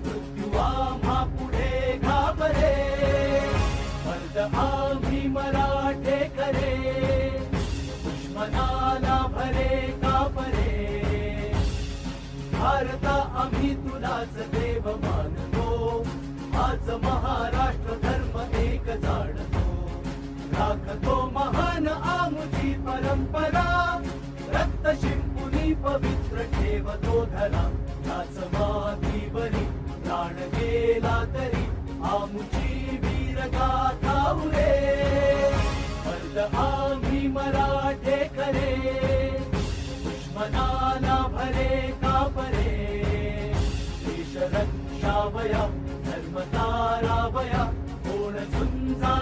मृत्यू आम्हा पुढे घाबरे, मर्द आम्ही मराठे करे, दुश्मनाला भरे कापरे. भारता आम्ही तुलाच देव मानतो, आज महाराष्ट्र धर्म एक जाणतो. राखतो महान आमुची परंपरा, रक्त शिंपुनी पवित्र ठेवतो धरा. याच मातीवरी प्राण गेला तरी आमुची वीरगाथा उरे. मर्द आम्ही मराठे करे, दुश्मनाला भरे कापरे. देश रक्षावया धर्म तारावया, कोण झुंजा